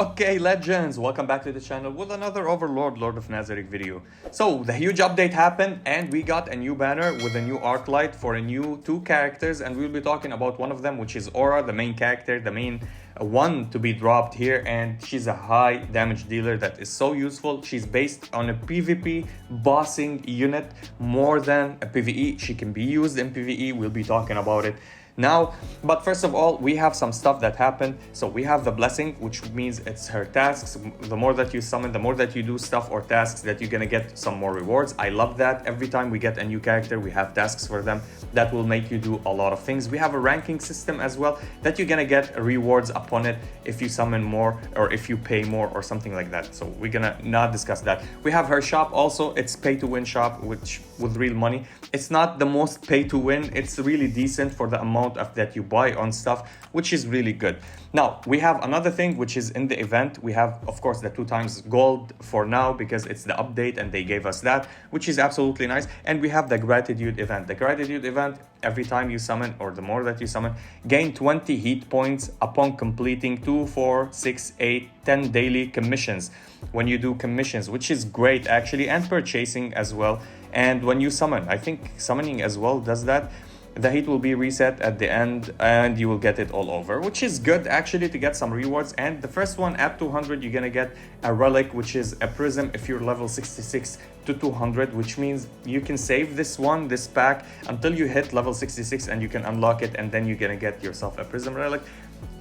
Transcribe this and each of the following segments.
Okay, legends, welcome back to the channel with another Overlord, Lord of Nazarick video. So, the huge update happened and we got a new banner with a new Arclight for a new two characters, and we'll be talking about one of them, which is Aura, the main character, the main one to be dropped here, and she's a high damage dealer that is so useful. She's based on a PvP bossing unit more than a PvE. She can be used in PvE, we'll be talking about it now. But first of all, we have some stuff that happened. So we have the blessing, which means it's her tasks. The more that you summon, the more that you do stuff or tasks, that you're gonna get some more rewards. I love that. Every time we get a new character, we have tasks for them that will make you do a lot of things. We have a ranking system as well that you're gonna get rewards upon it if you summon more or if you pay more or something like that. So we're gonna not discuss that. We have her shop also. It's pay to win shop, which with real money. It's not the most pay to win. It's really decent for the amount of that you buy on stuff, which is really good. Now we have another thing which is in the event. We have, of course, the 2 times gold for now because it's the update and they gave us that, which is absolutely nice. And we have the gratitude event. The gratitude event, every time you summon or the more that you summon, gain 20 heat points upon completing 2, 4, 6, 8, 10 daily commissions when you do commissions, which is great actually, and purchasing as well. And when you summon, I think summoning as well does that. The heat will be reset at the end and you will get it all over, which is good actually to get some rewards. And the first one at 200, you're gonna get a relic, which is a prism if you're level 66 to 200, which means you can save this pack until you hit level 66 and you can unlock it, and then you're gonna get yourself a prism relic.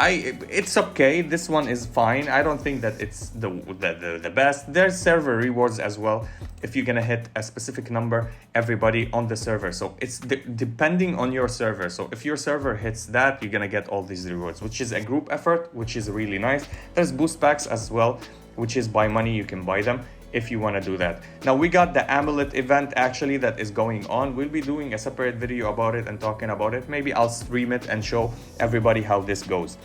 It's okay, this one is fine. I don't think that it's the best. There's server rewards as well if you're gonna hit a specific number, everybody on the server. So it's depending on your server. So if your server hits that, you're gonna get all these rewards, which is a group effort, which is really nice. There's boost packs as well, which is by money. You can buy them if you want to do that. Now we got the amulet event actually that is going on. We'll be doing a separate video about it and talking about it. Maybe I'll stream it and show everybody how this goes.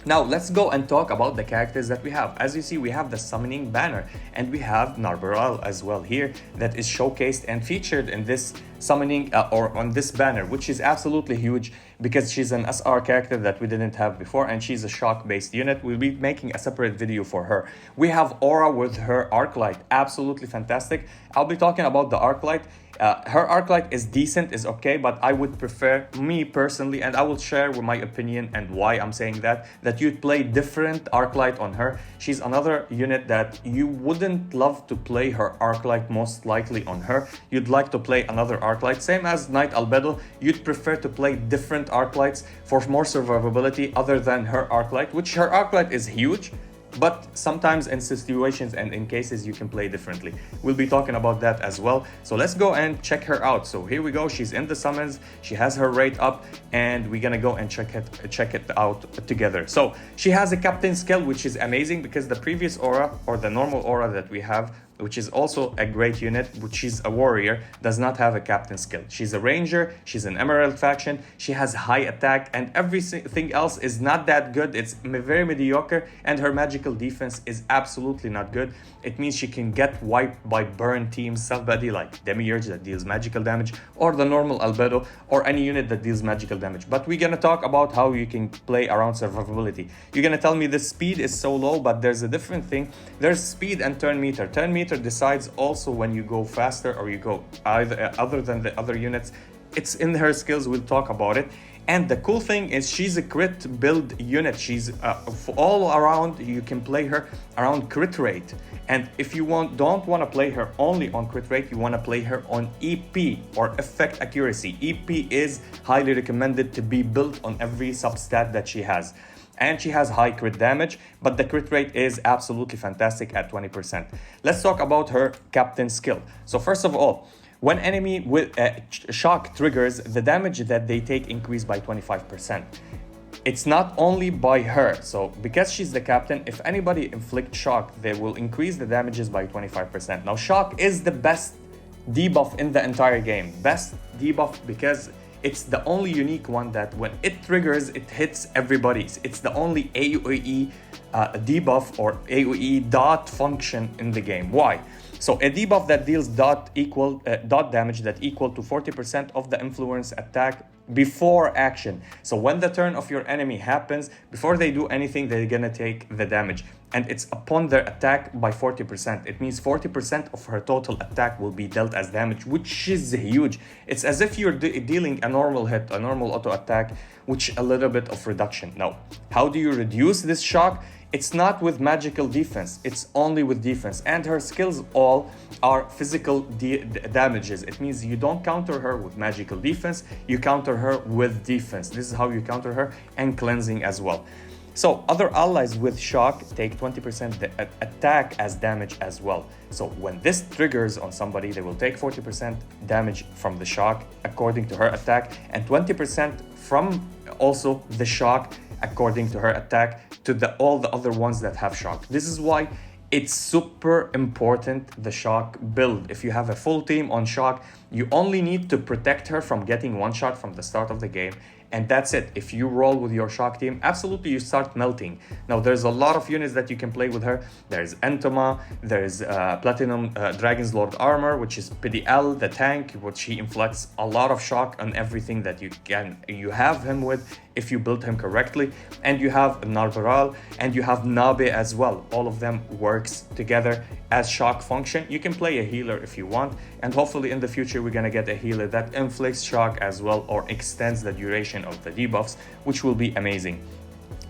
Now let's go and talk about the characters that we have. As you see, we have the summoning banner and we have Narbaral as well here that is showcased and featured in this summoning or on this banner, which is absolutely huge because she's an SR character that we didn't have before, and she's a shock based unit. We'll be making a separate video for her. We have Aura with her Arclight, absolutely fantastic. I'll be talking about the Arclight. Her Arclight is decent, is okay, but I would prefer, me personally, and I will share with my opinion and why I'm saying that you'd play different Arclight on her. She's another unit that you wouldn't love to play her Arclight most likely on her. You'd like to play another Arclight, same as Knight Albedo. You'd prefer to play different Arclights for more survivability other than her Arclight, which her Arclight is huge, but sometimes in situations and in cases you can play differently. We'll be talking about that as well. So let's go and check her out. So here we go. She's in the summons. She has her rate up and we're gonna go and check it out together. So she has a captain skill, which is amazing because the previous aura or the normal aura that we have, which is also a great unit, which is a warrior, does not have a captain skill. She's a ranger, she's an emerald faction, she has high attack, and everything else is not that good. It's very mediocre, and her magical defense is absolutely not good. It means she can get wiped by burn teams, somebody like Demiurge that deals magical damage, or the normal Albedo, or any unit that deals magical damage. But we're gonna talk about how you can play around survivability. You're gonna tell me the speed is so low, but there's a different thing. There's speed and turn meter. Turn meter decides also when you go faster or you go either other than the other units. It's in her skills, we'll talk about it. And the cool thing is she's a crit build unit. She's all around, you can play her around crit rate. And if you don't want to play her only on crit rate, you want to play her on EP or effect accuracy. EP is highly recommended to be built on every substat that she has. And she has high crit damage, but the crit rate is absolutely fantastic at 20%. Let's talk about her captain skill. So first of all, when enemy with shock triggers, the damage that they take increase by 25%. It's not only by her. So because she's the captain, if anybody inflicts shock, they will increase the damages by 25%. Now shock is the best debuff in the entire game. Best debuff because it's the only unique one that when it triggers, it hits everybody. It's the only AoE debuff or AoE dot function in the game. Why? So a debuff that deals dot damage that equal to 40% of the influence attack before action. So when the turn of your enemy happens, before they do anything, they're gonna take the damage. and it's upon their attack by 40%. It means 40% of her total attack will be dealt as damage, which is huge. It's as if you're dealing a normal hit, a normal auto attack, which a little bit of reduction. Now, how do you reduce this shock? It's not with magical defense, it's only with defense. And her skills all are physical damages. It means you don't counter her with magical defense, you counter her with defense. This is how you counter her, and cleansing as well. So other allies with shock take 20% attack as damage as well. So when this triggers on somebody, they will take 40% damage from the shock according to her attack, and 20% from also the shock according to her attack to all the other ones that have shock. This is why it's super important, the shock build. If you have a full team on shock, you only need to protect her from getting one shot from the start of the game, and that's it. If you roll with your shock team, absolutely you start melting. Now there's a lot of units that you can play with her. There's Entoma, there's Platinum Dragon's Lord Armor, which is PDL, the tank, which he inflicts a lot of shock on everything that you have him with if you build him correctly. And you have Narvaral, and you have Nabe as well. All of them works together as shock function. You can play a healer if you want, and hopefully in the future we're gonna get a healer that inflicts shock as well, or extends the duration of the debuffs, which will be amazing.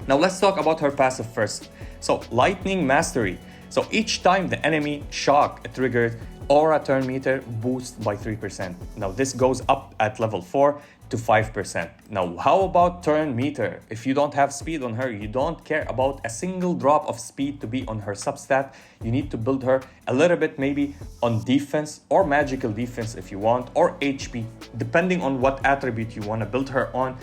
Now let's talk about her passive first. So Lightning Mastery. So each time the enemy shock triggered, aura turn meter boosts by 3%. Now this goes up at level 4 to 5%. Now how about turn meter? If you don't have speed on her, you don't care about a single drop of speed to be on her substat, you need to build her a little bit maybe on defense or magical defense if you want, or HP, depending on what attribute you want to build her on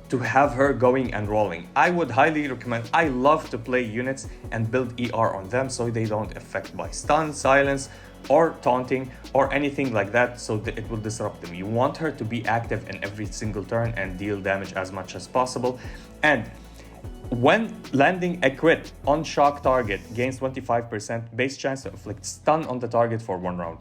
to have her going and rolling. I would highly recommend, I love to play units and build ER on them so they don't affect by stun, silence, or taunting or anything like that, so that it will disrupt them. You want her to be active in every single turn and deal damage as much as possible. And when landing a crit on shock target, gains 25% base chance to inflict stun on the target for 1 round.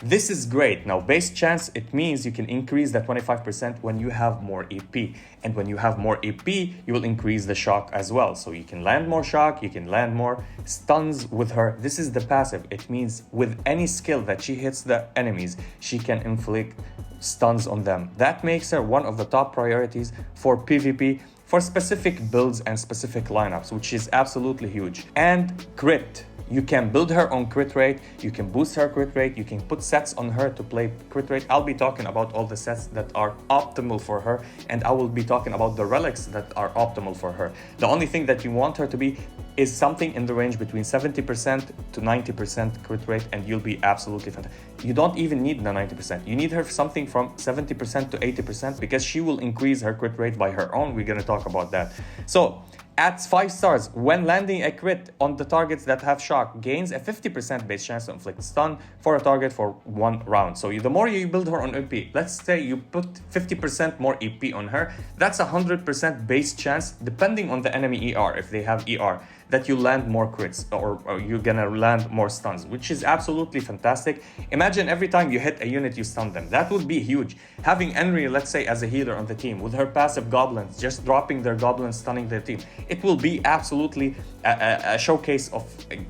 This is great. Now base chance, it means you can increase that 25% when you have more EP, and when you have more EP you will increase the shock as well, so you can land more shock, you can land more stuns with her. This is the passive. It means with any skill that she hits the enemies, she can inflict stuns on them. That makes her one of the top priorities for PvP, for specific builds and specific lineups, which is absolutely huge. And crit, you can build her on crit rate, you can boost her crit rate, you can put sets on her to play crit rate. I'll be talking about all the sets that are optimal for her, and I will be talking about the relics that are optimal for her. The only thing that you want her to be is something in the range between 70% to 90% crit rate, and you'll be absolutely fantastic. You don't even need the 90%. You need her something from 70% to 80%, because she will increase her crit rate by her own. We're gonna talk about that. So at 5 stars, when landing a crit on the targets that have shock, gains a 50% base chance to inflict stun for a target for 1 round. So the more you build her on EP, let's say you put 50% more EP on her, that's 100% base chance, depending on the enemy ER, if they have ER, that you land more crits, or you're gonna land more stuns, which is absolutely fantastic. Imagine every time you hit a unit, you stun them. That would be huge. Having Henry, let's say, as a healer on the team, with her passive goblins, just dropping their goblins, stunning their team, it will be absolutely a showcase of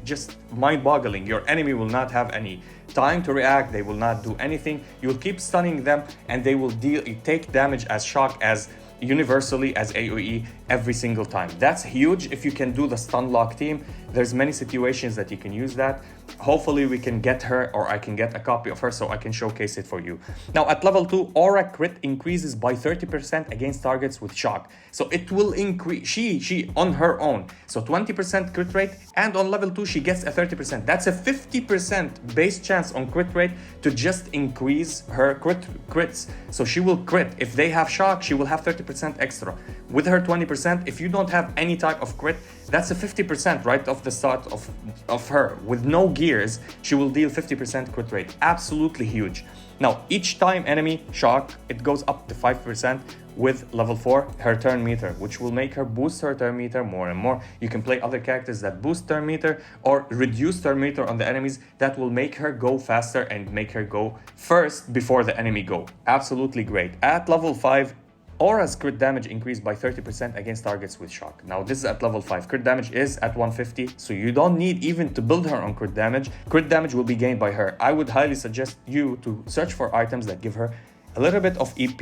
just mind-boggling. Your enemy will not have any time to react, they will not do anything. You'll keep stunning them, and they will take damage as shock, as universally, as AoE every single time. That's huge if you can do the stun lock team. There's many situations that you can use that. Hopefully we can get her, or I can get a copy of her so I can showcase it for you. Now at level 2, aura crit increases by 30% against targets with shock. So it will increase, she on her own. So 20% crit rate, and on level 2 she gets a 30%. That's a 50% base chance on crit rate to just increase her crits. So she will crit. If they have shock, she will have 30% extra. With her 20%, if you don't have any type of crit, that's a 50% right off the start of her. With no gears, she will deal 50% crit rate. Absolutely huge. Now, each time enemy shock, it goes up to 5% with level 4, her turn meter, which will make her boost her turn meter more and more. You can play other characters that boost turn meter or reduce turn meter on the enemies. That will make her go faster and make her go first before the enemy go. Absolutely great. At level 5, Aura's crit damage increased by 30% against targets with shock. Now this is at level 5. Crit damage is at 150, so you don't need even to build her on crit damage. Crit damage will be gained by her. I would highly suggest you to search for items that give her a little bit of EP,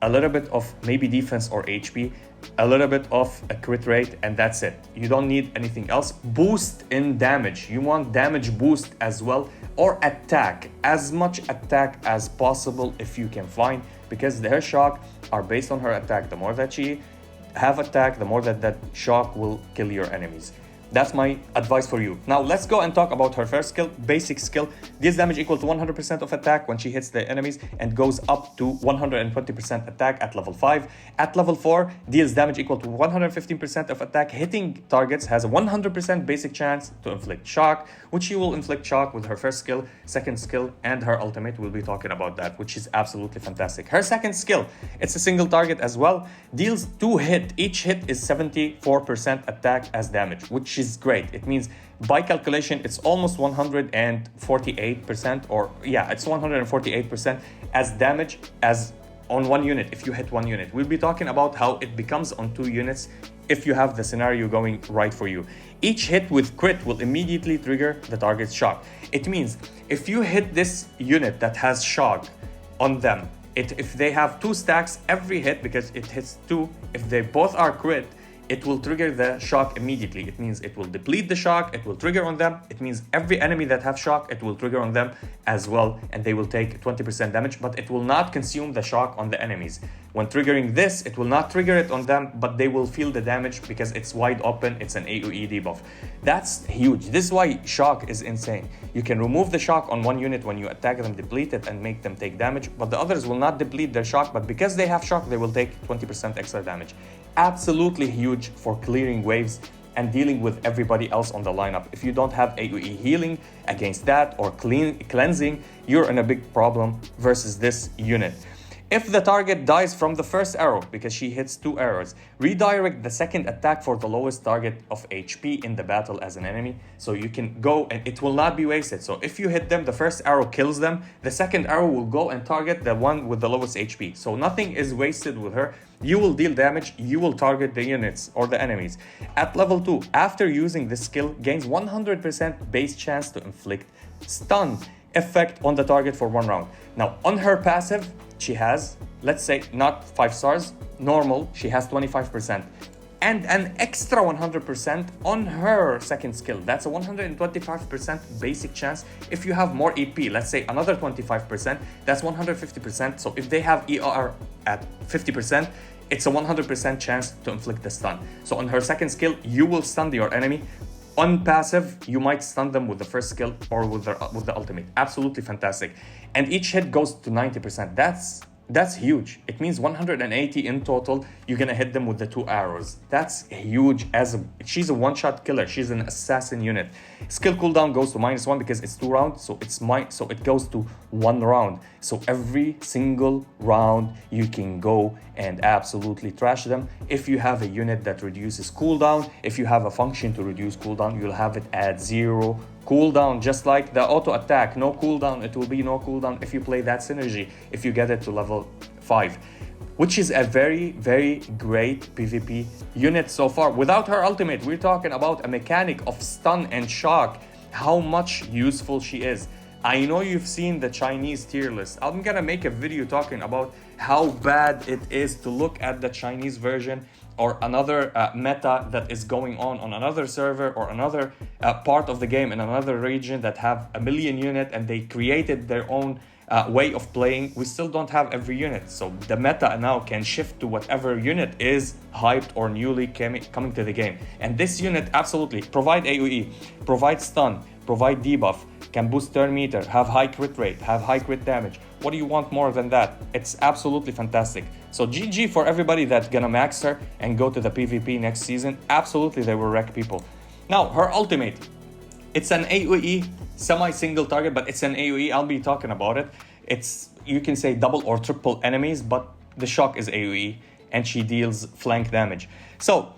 a little bit of maybe defense or HP, a little bit of a crit rate, and that's it. You don't need anything else. Boost in damage. You want damage boost as well, or attack. As much attack as possible if you can find, because her shock are based on her attack. The more that she have attack, the more that shock will kill your enemies. That's my advice for you. Now let's go and talk about her first skill, basic skill. Deals damage equal to 100% of attack when she hits the enemies and goes up to 120% attack at level 5. At level 4, deals damage equal to 115% of attack hitting targets, has a 100% basic chance to inflict shock, which she will inflict shock with her first skill, second skill, and her ultimate. We'll be talking about that, which is absolutely fantastic. Her second skill, it's a single target as well, deals 2 hit. Each hit is 74% attack as damage, which is great. It means by calculation it's almost 148%, or yeah, it's 148% as damage as on one unit if you hit one unit. We'll be talking about how it becomes on 2 units if you have the scenario going right for you. Each hit with crit will immediately trigger the target's shock. It means if you hit this unit that has shock on them, if they have 2 stacks, every hit, because it hits 2, if they both are crit, it will trigger the shock immediately. It means it will deplete the shock, it will trigger on them. It means every enemy that have shock, it will trigger on them as well, and they will take 20% damage, but it will not consume the shock on the enemies. When triggering this, it will not trigger it on them, but they will feel the damage because it's wide open, it's an AoE debuff. That's huge. This is why shock is insane. You can remove the shock on one unit when you attack them, deplete it, and make them take damage, but the others will not deplete their shock, but because they have shock, they will take 20% extra damage. Absolutely huge for clearing waves and dealing with everybody else on the lineup. If you don't have AoE healing against that or cleansing, you're in a big problem versus this unit. If the target dies from the first arrow, because she hits 2 arrows, redirect the second attack for the lowest target of HP in the battle as an enemy. So you can go and it will not be wasted. So if you hit them, the first arrow kills them, the second arrow will go and target the one with the lowest HP. So nothing is wasted with her. You will deal damage, you will target the units or the enemies. At level 2, after using this skill, gains 100% base chance to inflict stun effect on the target for 1 round. Now on her passive, she has, let's say, not 5 stars, normal, she has 25%. And an extra 100% on her second skill. That's a 125% basic chance. If you have more EP, let's say another 25%, that's 150%. So if they have ER at 50%, it's a 100% chance to inflict the stun. So on her second skill, you will stun your enemy. On passive, you might stun them with the first skill or with the ultimate. Absolutely fantastic. And each hit goes to 90%. That's huge. It means 180 in total. You're gonna hit them with the 2 arrows. That's huge. She's a one-shot killer. She's an assassin unit. Skill cooldown goes to -1 because it's 2 rounds, so it goes to 1 round. So every single round you can go and absolutely trash them. If you have a unit that reduces cooldown, if you have a function to reduce cooldown, you'll have it at 0 cooldown, just like the auto attack, no cooldown, it will be no cooldown if you play that synergy, if you get it to level 5, which is a very, very great PvP unit so far. Without her ultimate, we're talking about a mechanic of stun and shock, how much useful she is. I know you've seen the Chinese tier list. I'm gonna make a video talking about how bad it is to look at the Chinese version or another meta that is going on another server or another part of the game in another region that have a million unit and they created their own way of playing. We still don't have every unit. So the meta now can shift to whatever unit is hyped or newly coming to the game. And this unit absolutely provide AoE, provide stun, provide debuff, can boost turn meter, have high crit rate, have high crit damage. What do you want more than that? It's absolutely fantastic. So GG for everybody that's gonna max her and go to the PvP next season. Absolutely, they will wreck people. Now, her ultimate. It's an AoE, semi-single target, but it's an AoE. I'll be talking about it. It's, you can say double or triple enemies, but the shock is AoE, and she deals flank damage. So,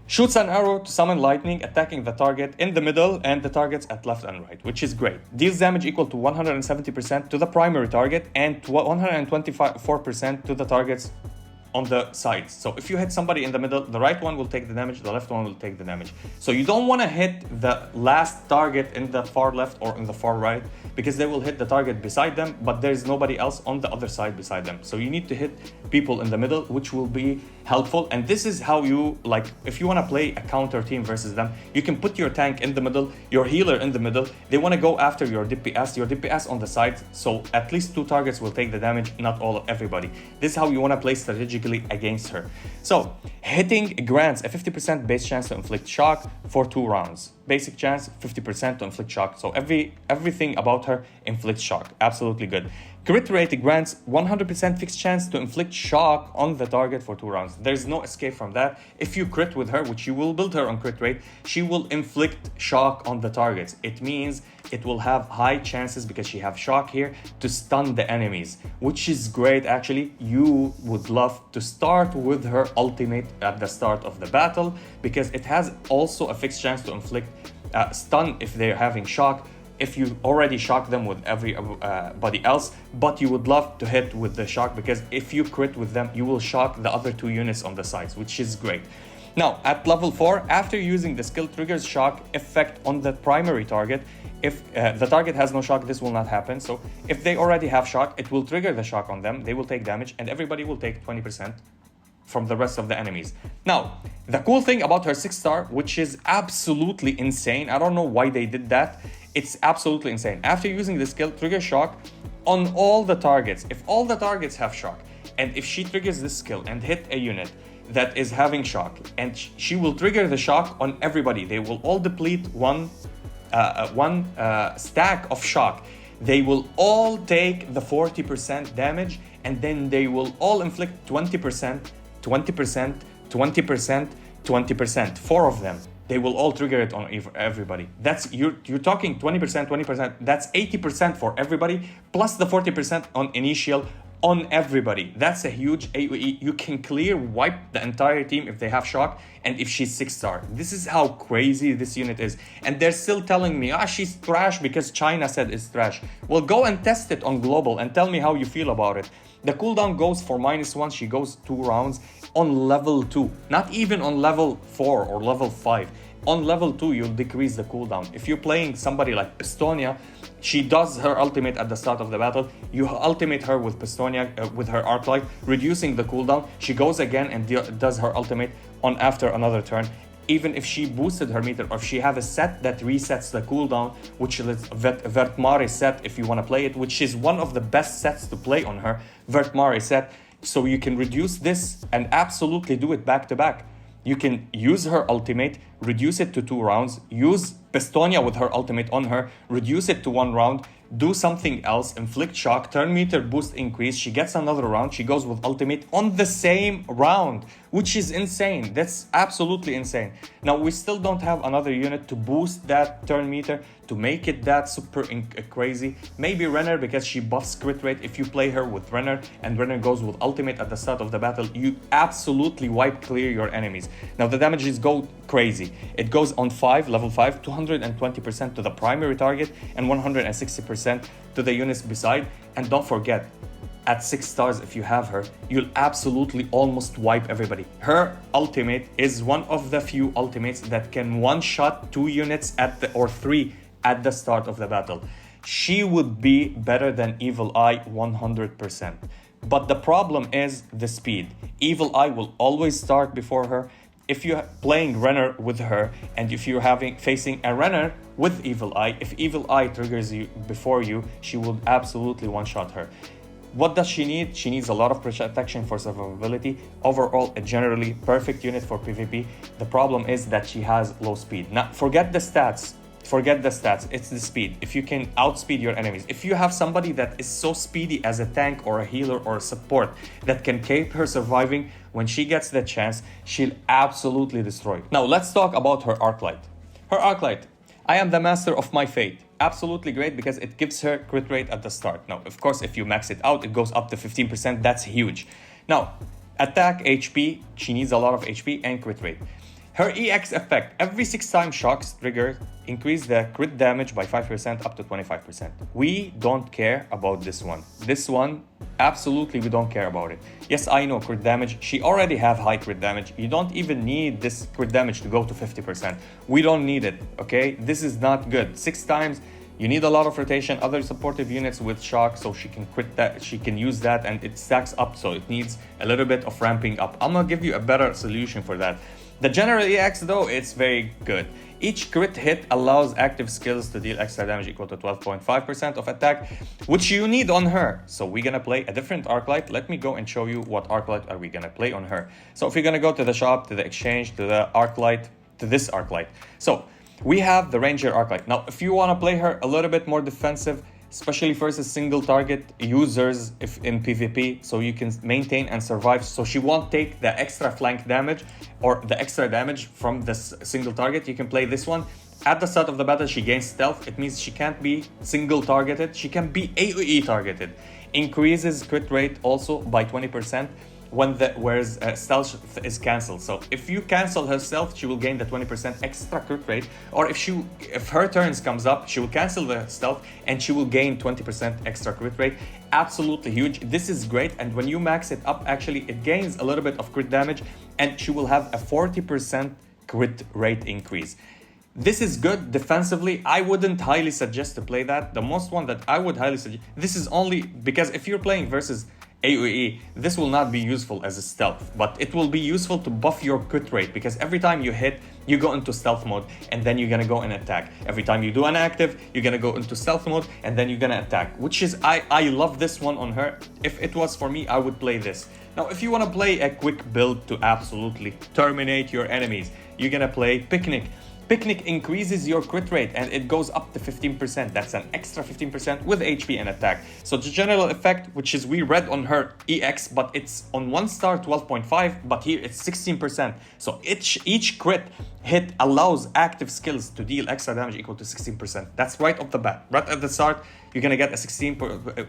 shoots an arrow to summon lightning, attacking the target in the middle and the targets at left and right, which is great. Deals damage equal to 170% to the primary target and 124% to the targets on the sides. So if you hit somebody in the middle, the right one will take the damage, the left one will take the damage. So you don't want to hit the last target in the far left or in the far right, because they will hit the target beside them, but there's nobody else on the other side beside them. So you need to hit people in the middle, which will be helpful. And this is how you, like, if you want to play a counter team versus them, you can put your tank in the middle, your healer in the middle. They want to go after your DPS on the side. So at least 2 targets will take the damage, not everybody. This is how you want to play strategically against her. So hitting grants a 50% base chance to inflict shock for 2 rounds. Basic chance 50% to inflict shock. So everything about her inflicts shock. Absolutely good. Crit rate grants 100% fixed chance to inflict shock on the target for 2 rounds. There's no escape from that. If you crit with her, which you will build her on crit rate, she will inflict shock on the targets. It means it will have high chances, because she have shock here, to stun the enemies, which is great. Actually, you would love to start with her ultimate at the start of the battle, because it has also a fixed chance to inflict stun if they're having shock, if you already shock them with everybody else, but you would love to hit with the shock, because if you crit with them, you will shock the other 2 units on the sides, which is great. Now, at level 4, after using the skill triggers shock effect on the primary target. If the target has no shock, this will not happen. So if they already have shock, it will trigger the shock on them. They will take damage, and everybody will take 20% from the rest of the enemies. Now, the cool thing about her 6-star, which is absolutely insane, I don't know why they did that. It's absolutely insane. After using the skill, trigger shock on all the targets. If all the targets have shock, and if she triggers this skill and hit a unit that is having shock, and she will trigger the shock on everybody, they will all deplete one stack of shock. They will all take the 40% damage, and then they will all inflict 20%, 20%, 20%, 20%. 4 of them. They will all trigger it on everybody. That's you're talking 20%, 20%. That's 80% for everybody, plus the 40% on initial on everybody. That's a huge AoE. You can clear wipe the entire team if they have shock, and if she's 6-star. This is how crazy this unit is. And they're still telling me, she's trash because China said it's trash. Well, go and test it on global and tell me how you feel about it. The cooldown goes for -1. She goes 2 rounds on level 2, not even on level 4 or level 5. On level 2, you'll decrease the cooldown. If you're playing somebody like Pistonia, she does her ultimate at the start of the battle. You ultimate her with Pistonia, with her Arclight, reducing the cooldown. She goes again and does her ultimate on after another turn. Even if she boosted her meter, or if she have a set that resets the cooldown, which is Vertmari set if you want to play it, which is one of the best sets to play on her, Vertmari set. So you can reduce this and absolutely do it back to back. You can use her ultimate, reduce it to 2 rounds, use Pistonia with her ultimate on her, reduce it to 1 round, do something else, inflict shock, turn meter boost increase, she gets another round, she goes with ultimate on the same round, which is insane. That's absolutely insane. Now, we still don't have another unit to boost that turn meter, to make it that super crazy. Maybe Renner, because she buffs crit rate. If you play her with Renner and Renner goes with ultimate at the start of the battle, you absolutely wipe clear your enemies. Now, the damages go crazy. It goes on 5, level 5, 220% to the primary target and 160% to the units beside. And don't forget, at 6 stars, if you have her, you'll absolutely almost wipe everybody. Her ultimate is one of the few ultimates that can one-shot 2 units or 3 at the start of the battle. She would be better than Evil Eye 100%. But the problem is the speed. Evil Eye will always start before her. If you're playing Renner with her, and if you're facing a Renner with Evil Eye, if Evil Eye triggers you before you, she will absolutely one-shot her. What does she need? She needs a lot of protection for survivability. Overall, a generally perfect unit for PvP. The problem is that she has low speed. Now, forget the stats. It's the speed. If you can outspeed your enemies, if you have somebody that is so speedy as a tank or a healer or a support that can keep her surviving, when she gets the chance, she'll absolutely destroy. Now, let's talk about her Arclight. Her Arclight. I am the master of my fate. Absolutely great, because it gives her crit rate at the start. Now, of course, if you max it out, it goes up to 15%. That's huge. Now, attack HP, she needs a lot of HP and crit rate. Her EX effect, every 6-time shocks trigger, increase the crit damage by 5% up to 25%. We don't care about this one. This one, absolutely we don't care about it. Yes, I know crit damage, she already have high crit damage. You don't even need this crit damage to go to 50%. We don't need it, okay? This is not good. 6 times, you need a lot of rotation, other supportive units with shock, so she can crit that, she can use that, and it stacks up, so it needs a little bit of ramping up. I'm gonna give you a better solution for that. The general EX though, it's very good. Each crit hit allows active skills to deal extra damage equal to 12.5% of attack, which you need on her. So we're gonna play a different Arclight. Let me go and show you what Arclight are we gonna play on her. So if you're gonna go to the shop, to the exchange, to the Arclight, to this Arclight. So we have the Ranger Arclight. Now, if you wanna play her a little bit more defensive, especially versus single target users if in PvP, so you can maintain and survive, so she won't take the extra flank damage or the extra damage from this single target. You can play this one. At the start of the battle, she gains stealth. It means she can't be single targeted, she can be AoE targeted. Increases crit rate also by 20% when whereas stealth is cancelled. So if you cancel her stealth, she will gain the 20% extra crit rate, or if her turns comes up, she will cancel the stealth and she will gain 20% extra crit rate. Absolutely huge. This is great, and when you max it up, actually it gains a little bit of crit damage, and she will have a 40% crit rate increase. This is good defensively. I wouldn't highly suggest to play that. The most one that I would highly suggest, this is only because if you're playing versus AoE, this will not be useful as a stealth, but it will be useful to buff your crit rate, because every time you hit, you go into stealth mode and then you're gonna go and attack. Every time you do an active, you're gonna go into stealth mode and then you're gonna attack, which is, I love this one on her. If it was for me, I would play this. Now, if you wanna play a quick build to absolutely terminate your enemies, you're gonna play Picnic. Picnic increases your crit rate and it goes up to 15%. That's an extra 15% with HP and attack. So the general effect, which is we read on her EX, but it's on 1 star 12.5, but here it's 16%. So each crit hit allows active skills to deal extra damage equal to 16%. That's right off the bat. Right at the start, you're gonna get a 16,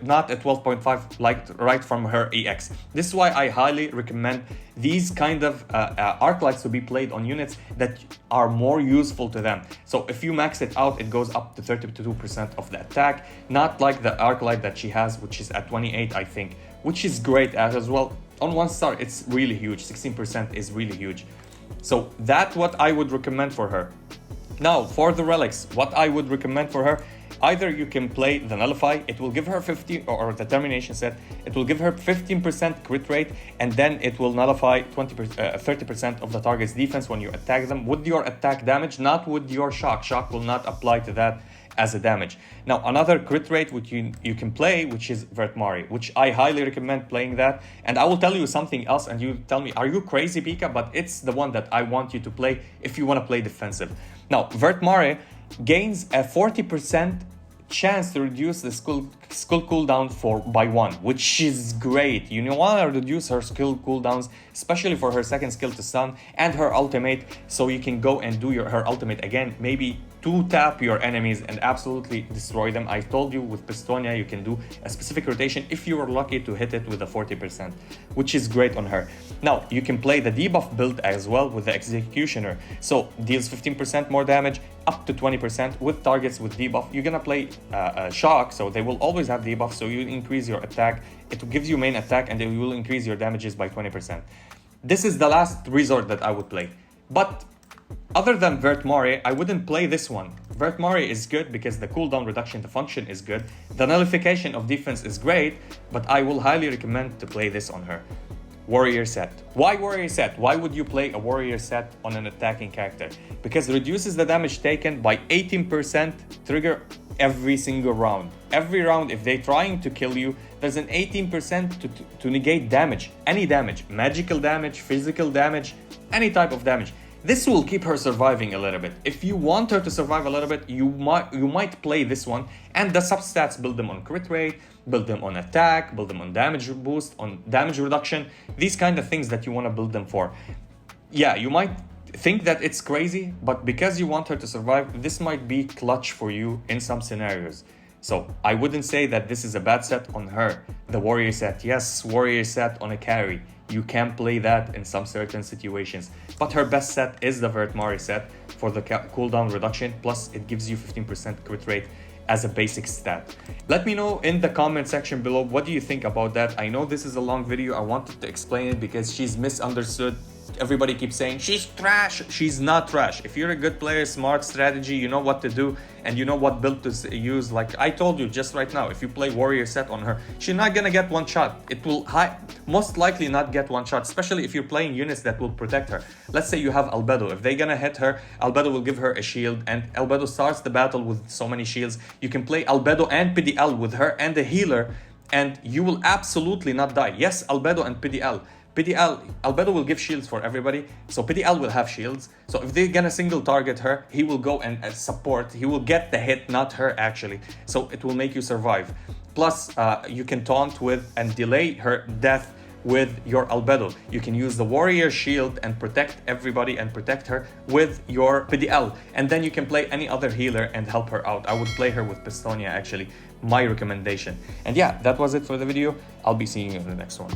not a 12.5 like right from her EX. This is why I highly recommend these kind of Arclights to be played on units that are more useful to them. So if you max it out, it goes up to 32% of the attack, not like the Arclight that she has, which is at 28, I think, which is great as well. On 1 star, it's really huge. 16% is really huge. So that's what I would recommend for her. Now, for the Relics, what I would recommend for her, either you can play the Nullify, it will give her 50, or the Termination set, it will give her 15% crit rate, and then it will nullify 30% of the target's defense when you attack them with your attack damage, not with your shock. Shock will not apply to that as a damage. Now, another crit rate which you can play, which is Vertmari, which I highly recommend playing that. And I will tell you something else and you tell me, are you crazy, Pika? But it's the one that I want you to play if you want to play defensive. Now, Vertmari gains a 40% chance to reduce the skill cooldown by 1, which is great. You want to reduce her skill cooldowns, especially for her second skill to stun and her ultimate, so you can go and do her ultimate again, maybe 2-tap your enemies and absolutely destroy them. I told you with Pistonia you can do a specific rotation if you were lucky to hit it with a 40%, which is great on her. Now, you can play the debuff build as well with the Executioner, so deals 15% more damage up to 20% with targets with debuff. You're gonna play Shock, so they will always have debuff, so you increase your attack, it gives you main attack, and it will increase your damages by 20%. This is the last resort that I would play. But other than Vertmari, I wouldn't play this one. Vertmari is good because the cooldown reduction to function is good. The nullification of defense is great, but I will highly recommend to play this on her. Warrior set. Why warrior set? Why would you play a warrior set on an attacking character? Because it reduces the damage taken by 18% trigger every single round. Every round, if they're trying to kill you, there's an 18% to negate damage. Any damage. Magical damage, physical damage, any type of damage. This will keep her surviving a little bit. If you want her to survive a little bit, you might play this one, and the substats build them on crit rate, build them on attack, build them on damage boost, on damage reduction, these kind of things that you want to build them for. Yeah, you might think that it's crazy, but because you want her to survive, this might be clutch for you in some scenarios. So I wouldn't say that this is a bad set on her. The warrior set, yes, warrior set on a carry. you can play that in some certain situations. But her best set is the Vertmari set for the cooldown reduction, plus it gives you 15% crit rate as a basic stat. Let me know in the comment section below, what do you think about that? I know this is a long video, I wanted to explain it because she's misunderstood. Everybody keeps saying she's trash. She's not trash. If you're a good player, smart strategy, you know what to do and you know what build to use. Like I told you just right now, if you play warrior set on her, she's not gonna get one shot. It will most likely not get one shot, especially if you're playing units that will protect her. Let's say you have Albedo. If they're gonna hit her, Albedo will give her a shield, and Albedo starts the battle with so many shields. You can play Albedo and PDL with her and a healer, and you will absolutely not die. Yes, Albedo and PDL. Albedo will give shields for everybody, so PDL will have shields. So if they're gonna single target her, he will go and support. He will get the hit, not her actually. So it will make you survive. Plus, you can taunt with and delay her death with your Albedo. You can use the warrior shield and protect everybody and protect her with your PDL. And then you can play any other healer and help her out. I would play her with Pistonia actually, my recommendation. And yeah, that was it for the video. I'll be seeing you in the next one.